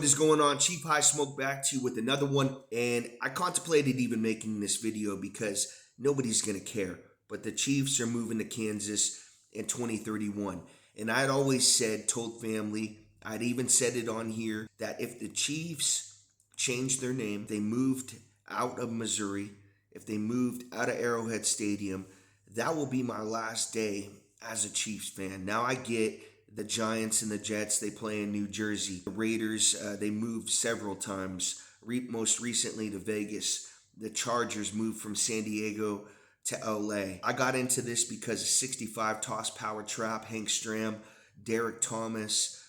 What is going on? Chief High Smoke back to you with another one. And I contemplated even making this video because nobody's going to care. But the Chiefs are moving to Kansas in 2031. And I'd always said, told family, I'd even said it on here, that if the Chiefs changed their name, they moved out of Missouri, if they moved out of Arrowhead Stadium, that will be my last day as a Chiefs fan. Now I get the Giants and the Jets, they play in New Jersey. The Raiders, they moved several times, most recently to Vegas. The Chargers moved from San Diego to LA. I got into this because of 65 Toss Power Trap, Hank Stram, Derek Thomas,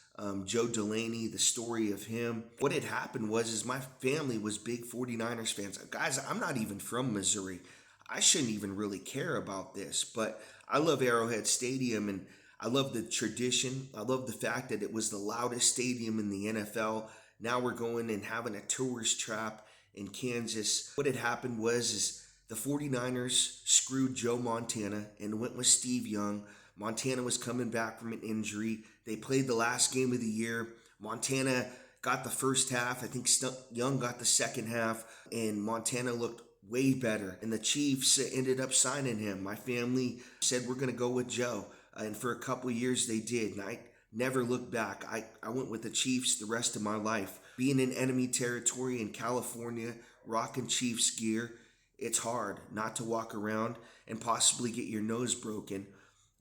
Joe Delaney, the story of him. What had happened was my family was big 49ers fans. Guys, I'm not even from Missouri. I shouldn't even really care about this, but I love Arrowhead Stadium, and I love the tradition. I love the fact that it was the loudest stadium in the NFL. Now we're going and having a tourist trap in Kansas. What had happened was the 49ers screwed Joe Montana and went with Steve Young. Montana was coming back from an injury. They played the last game of the year. Montana got the first half. I think Young got the second half, and Montana looked way better. And the Chiefs ended up signing him. My family said, we're going to go with Joe. And for a couple of years they did. And I never looked back. I went with the Chiefs the rest of my life. Being in enemy territory in California, rocking Chiefs gear, it's hard not to walk around and possibly get your nose broken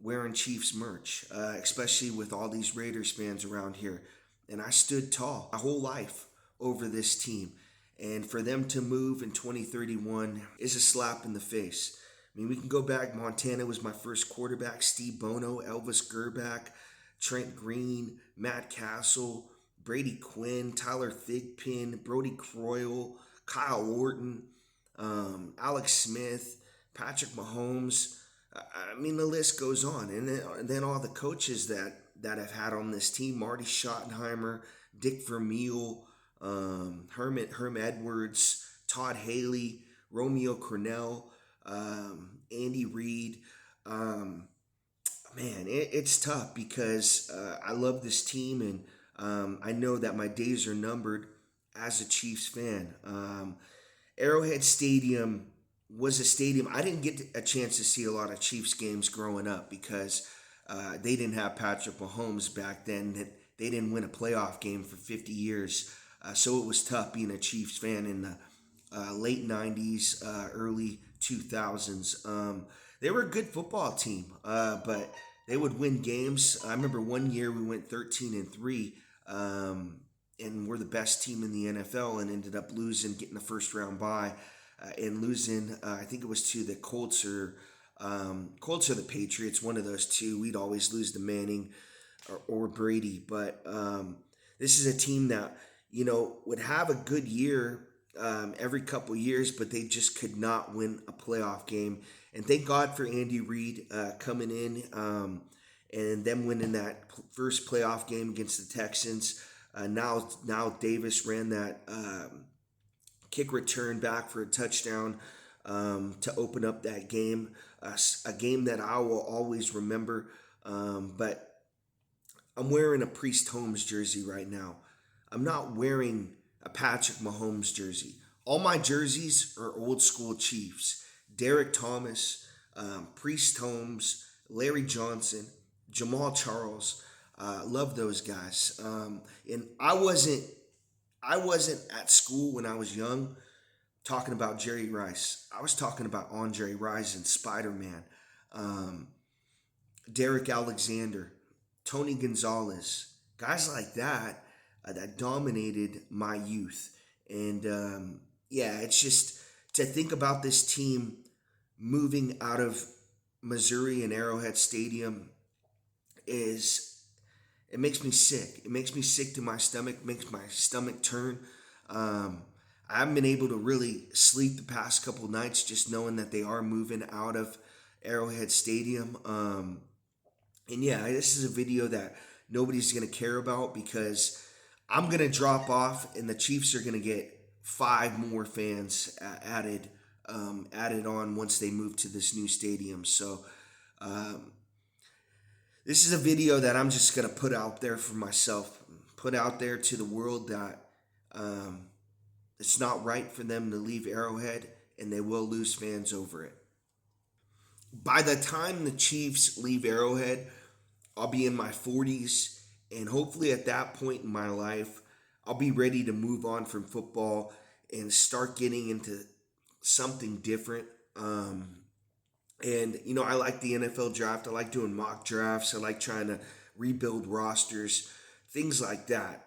wearing Chiefs merch, especially with all these Raiders fans around here. And I stood tall my whole life over this team. And for them to move in 2031 is a slap in the face. I mean, we can go back. Montana was my first quarterback. Steve Bono, Elvis Gerback, Trent Green, Matt Castle, Brady Quinn, Tyler Thigpen, Brody Croyle, Kyle Orton, Alex Smith, Patrick Mahomes. I mean, the list goes on. And then all the coaches that I've had on this team: Marty Schottenheimer, Dick Vermeil, Herm Edwards, Todd Haley, Romeo Cornell, Andy Reid. It's tough because I love this team, and I know that my days are numbered as a Chiefs fan. Arrowhead Stadium was a stadium. I didn't get a chance to see a lot of Chiefs games growing up because they didn't have Patrick Mahomes back then. They didn't win a playoff game for 50 years. So it was tough being a Chiefs fan in the late 90s, early 2000s. They were a good football team, but they would win games. I remember one year we went 13-3, and we're the best team in the NFL, and ended up losing, getting the first round bye, and losing. I think it was to the Colts or the Patriots, one of those two. We'd always lose to Manning or Brady, but this is a team that would have a good year every couple years, but they just could not win a playoff game. And thank God for Andy Reid coming in and them winning that first playoff game against the Texans. Now Davis ran that kick return back for a touchdown to open up that game, a game that I will always remember. But I'm wearing a Priest Holmes jersey right now. I'm not wearing a Patrick Mahomes jersey. All my jerseys are old school Chiefs. Derek Thomas, Priest Holmes, Larry Johnson, Jamal Charles. Love those guys. And I wasn't at school when I was young talking about Jerry Rice. I was talking about Andre Rison and Spider-Man, Derek Alexander, Tony Gonzalez, guys like that. That dominated my youth. And it's just to think about this team moving out of Missouri and Arrowhead Stadium it makes me sick. It makes me sick to my stomach, makes my stomach turn. I haven't been able to really sleep the past couple nights just knowing that they are moving out of Arrowhead Stadium. This is a video that nobody's going to care about because I'm going to drop off, and the Chiefs are going to get 5 more fans added on once they move to this new stadium. So this is a video that I'm just going to put out there for myself. put out there to the world that it's not right for them to leave Arrowhead, and they will lose fans over it. By the time the Chiefs leave Arrowhead, I'll be in my 40s, and hopefully at that point in my life, I'll be ready to move on from football and start getting into something different. And, you know, I like the NFL draft. I like doing mock drafts. I like trying to rebuild rosters, things like that.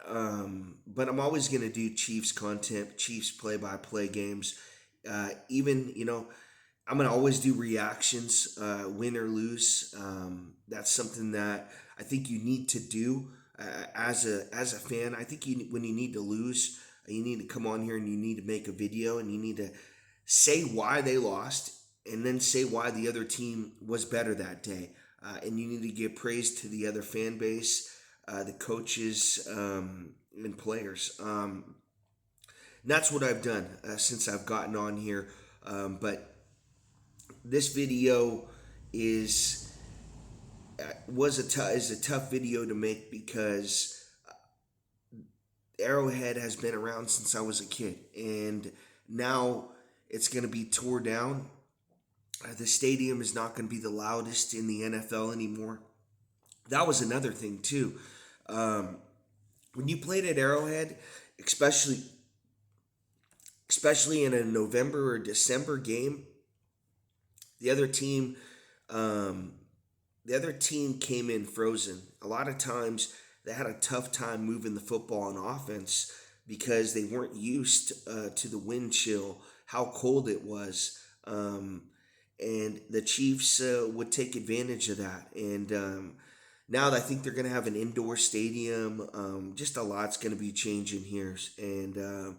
But I'm always going to do Chiefs content, Chiefs play by play games. Even, you know, I'm going to always do reactions, win or lose. That's something that I think you need to do as a fan. I think when you need to lose, you need to come on here and you need to make a video and you need to say why they lost and then say why the other team was better that day. And you need to give praise to the other fan base, the coaches, and players. And that's what I've done since I've gotten on here. But this video is a tough video to make because Arrowhead has been around since I was a kid, and now it's going to be tore down. The stadium is not going to be the loudest in the NFL anymore. That was another thing too. When you played at Arrowhead, especially in a November or December game, the other team came in frozen. A lot of times they had a tough time moving the football on offense because they weren't used to the wind chill, how cold it was. And the Chiefs would take advantage of that. And now I think they're going to have an indoor stadium. Just a lot's going to be changing here. And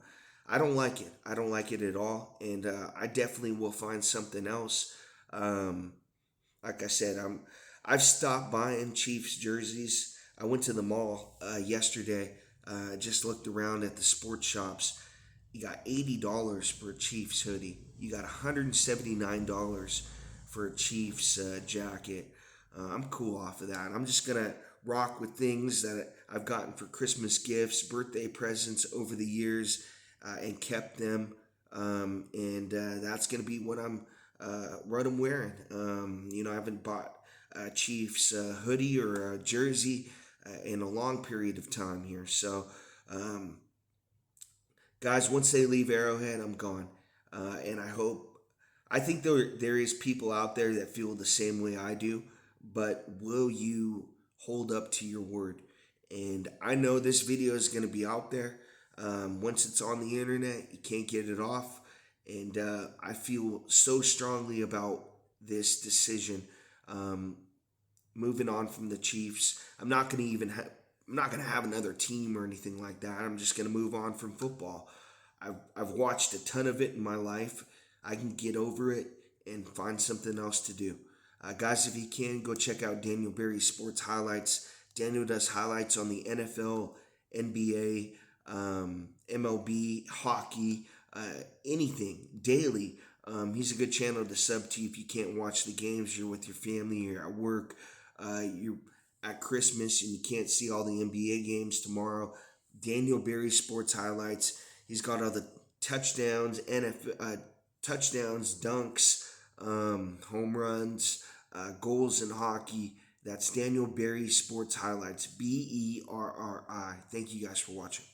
I don't like it. I don't like it at all. And I definitely will find something else. Like I said, I've stopped buying Chiefs jerseys. I went to the mall yesterday. Just looked around at the sports shops. You got $80 for a Chiefs hoodie. You got $179 for a Chiefs jacket. I'm cool off of that. I'm just gonna rock with things that I've gotten for Christmas gifts, birthday presents over the years, and kept them. And that's gonna be what I'm wearing. You know, I haven't bought a Chiefs hoodie or a jersey in a long period of time here. So, guys, once they leave Arrowhead, I'm gone. And I think there is people out there that feel the same way I do, but will you hold up to your word? And I know this video is going to be out there. Once it's on the internet, you can't get it off. And I feel so strongly about this decision. Moving on from the Chiefs, I'm not going to have another team or anything like that. I'm just going to move on from football. I've watched a ton of it in my life. I can get over it and find something else to do. Guys, if you can, go check out Daniel Berry Sports Highlights. Daniel does highlights on the NFL, NBA, MLB, hockey, anything, daily. He's a good channel to sub to if you can't watch the games. You're with your family, you're at work, you're at Christmas, and you can't see all the NBA games tomorrow. Daniel Berry Sports Highlights. He's got all the touchdowns, touchdowns, dunks, home runs, goals in hockey. That's Daniel Berry Sports Highlights, Berri. Thank you guys for watching.